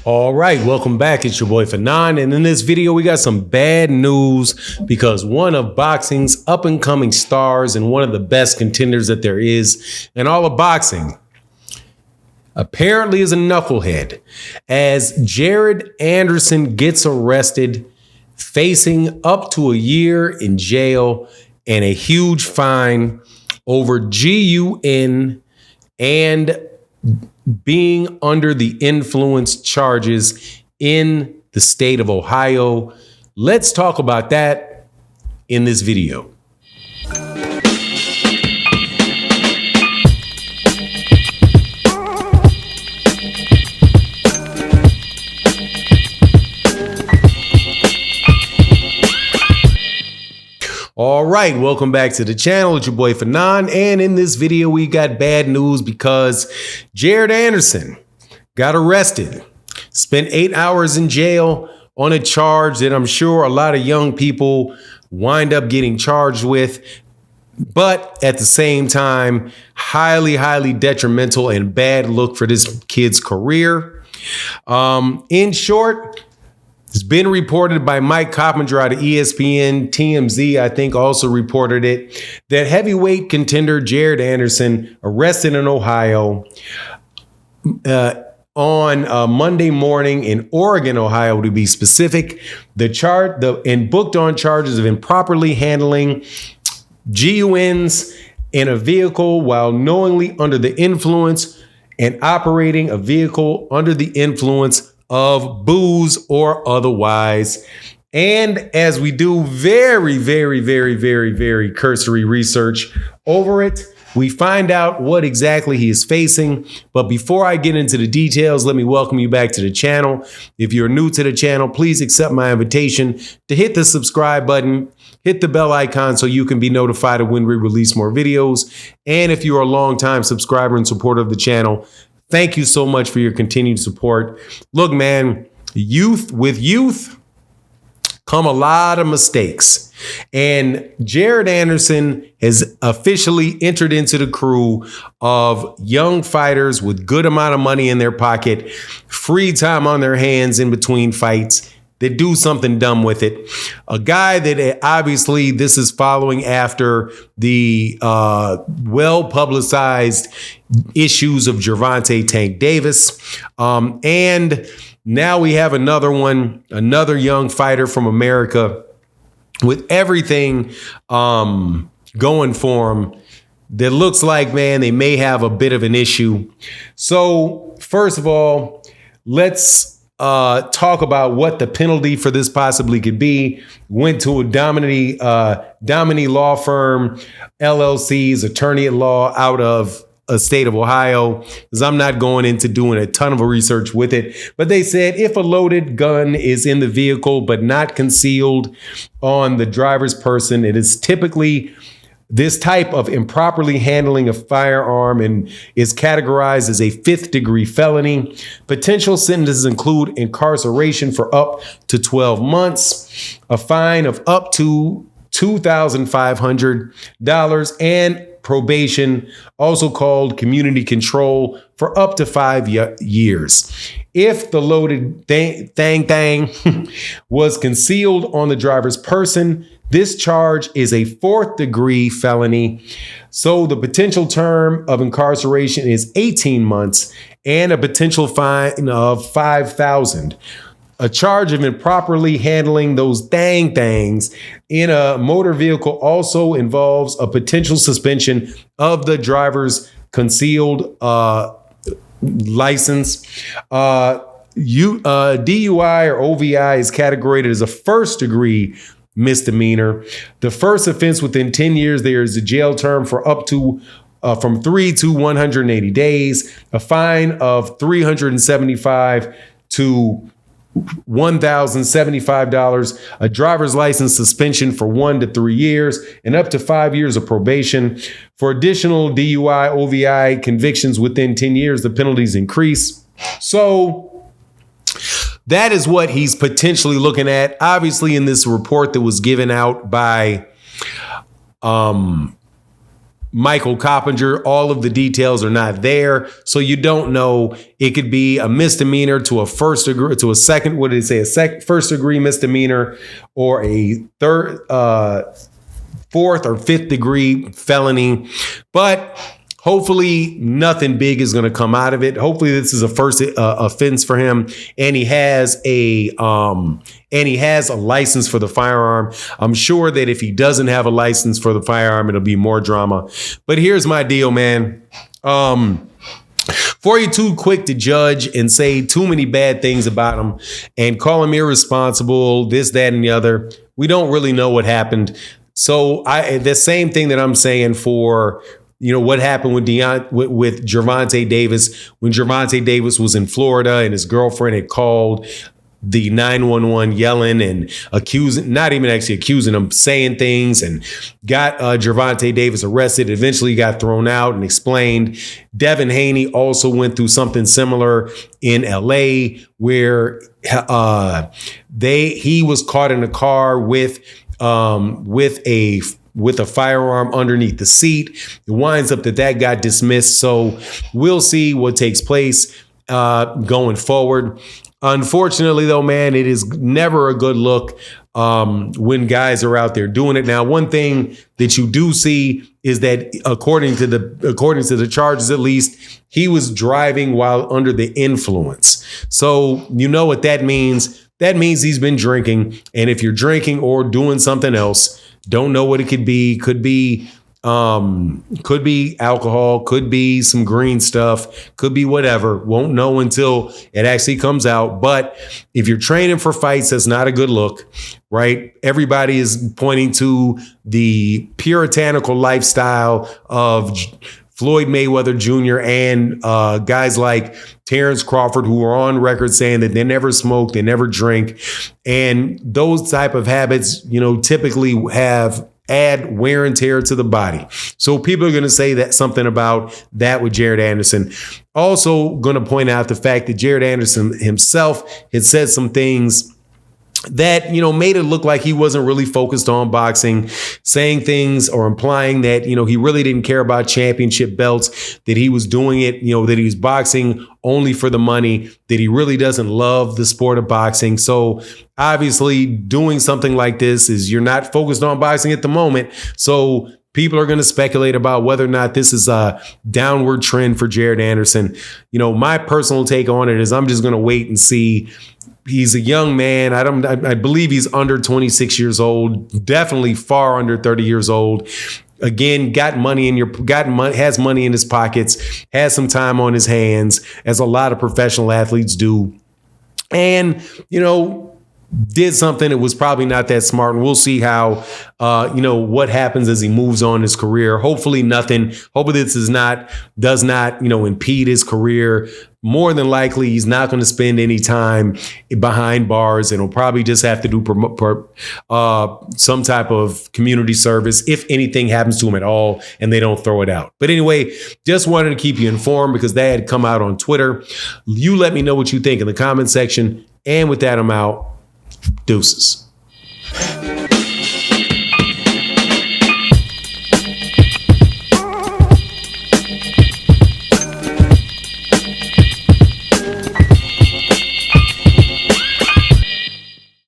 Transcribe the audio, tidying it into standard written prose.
All right, welcome back. It's your boy Felony, and in this video, we got some bad news because one of boxing's up-and-coming stars and one of the best contenders that there is in all of boxing apparently is a knucklehead, as Jared Anderson gets arrested, facing up to a year in jail and a huge fine over GUN and being under the influence charges in the state of Ohio. Let's talk about that in this video. All right, welcome back to the channel. It's your boy Felony, and in this video we got bad news because Jared Anderson got arrested, spent 8 hours in jail on a charge that I'm sure a lot of young people wind up getting charged with, but at the same time, highly detrimental and bad look for this kid's career. In short, it's been reported by Mike Coppinger out of ESPN, TMZ, I think also reported it, that heavyweight contender Jared Anderson arrested in Ohio on Monday morning in Oregon, Ohio, to be specific, and booked on charges of improperly handling GUNs in a vehicle while knowingly under the influence and operating a vehicle under the influence of booze or otherwise. And as we do very cursory research over it, we find out what exactly he is facing. But before I get into the details, let me welcome you back to the channel. If you're new to the channel, please accept my invitation to hit the subscribe button, hit the bell icon so you can be notified of when we release more videos. And if you're a longtime subscriber and supporter of the channel, thank you so much for your continued support. Look, man, with youth come a lot of mistakes. And Jared Anderson has officially entered into the crew of young fighters with good amount of money in their pocket, free time on their hands in between fights, that do something dumb with it. A guy that obviously this is following after the well-publicized issues of Gervonta Tank Davis. And now we have another young fighter from America with everything going for him that looks like, man, they may have a bit of an issue. So first of all, let's talk about what the penalty for this possibly could be. Went to a Domini law firm, LLC's attorney at law out of a state of Ohio, because I'm not going into doing a ton of research with it. But they said if a loaded gun is in the vehicle but not concealed on the driver's person, it is typically this type of improperly handling a firearm and is categorized as a 5th-degree felony. Potential sentences include incarceration for up to 12 months, a fine of up to $2,500, and probation, also called community control, for up to 5 years. If the loaded thing was concealed on the driver's person, this charge is a 4th-degree felony. So the potential term of incarceration is 18 months and a potential fine of $5,000. A charge of improperly handling those things in a motor vehicle also involves a potential suspension of the driver's concealed license. DUI or OVI is categorized as a 1st-degree misdemeanor. The first offense within 10 years, there is a jail term for up to from 3 to 180 days, a fine of $375 to $1,075, a driver's license suspension for 1 to 3 years, and up to 5 years of probation. For additional DUI, OVI convictions within 10 years, the penalties increase. So that is what he's potentially looking at. Obviously, in this report that was given out by Michael Coppinger. All of the details are not there, so you don't know. It could be a misdemeanor to a first degree, to a second. What did it say? First degree misdemeanor, or a fourth or fifth degree felony. But hopefully nothing big is going to come out of it. Hopefully this is a first offense for him, and he has a license for the firearm. I'm sure that if he doesn't have a license for the firearm, it'll be more drama. But here's my deal, man. Before you're too quick to judge and say too many bad things about him and call him irresponsible, this, that, and the other, we don't really know what happened. So the same thing that I'm saying for, what happened with Gervonta Davis, when Gervonta Davis was in Florida and his girlfriend had called the 911 yelling and not even actually accusing him, saying things, and got Gervonta Davis arrested, eventually got thrown out and explained. Devin Haney also went through something similar in LA, where he was caught in a car with a firearm underneath the seat. It winds up that got dismissed. So we'll see what takes place going forward. Unfortunately, though, man, it is never a good look when guys are out there doing it. Now, one thing that you do see is that according to the charges, at least, he was driving while under the influence. So you know what that means. That means he's been drinking. And if you're drinking or doing something else, don't know what it could be. Could be alcohol, could be some green stuff, could be whatever. Won't know until it actually comes out. But if you're training for fights, that's not a good look, right? Everybody is pointing to the puritanical lifestyle of Floyd Mayweather Jr. and guys like Terrence Crawford, who are on record saying that they never smoke, they never drink. And those type of habits, typically add wear and tear to the body. So people are going to say that something about that with Jared Anderson. Also going to point out the fact that Jared Anderson himself had said some things that, made it look like he wasn't really focused on boxing, saying things or implying that, he really didn't care about championship belts, that he was doing it, that he was boxing only for the money, that he really doesn't love the sport of boxing. So obviously doing something like this is, you're not focused on boxing at the moment. So people are going to speculate about whether or not this is a downward trend for Jared Anderson. My personal take on it is I'm just going to wait and see. He's a young man. I believe he's under 26 years old, definitely far under 30 years old. Again, has money in his pockets, has some time on his hands, as a lot of professional athletes do. And, did something that was probably not that smart. And we'll see how, what happens as he moves on in his career. Hopefully this does not, impede his career. More than likely, he's not going to spend any time behind bars, and he'll probably just have to do some type of community service if anything happens to him at all and they don't throw it out. But anyway, just wanted to keep you informed because that had come out on Twitter. You let me know what you think in the comment section. And with that, I'm out. Deuces.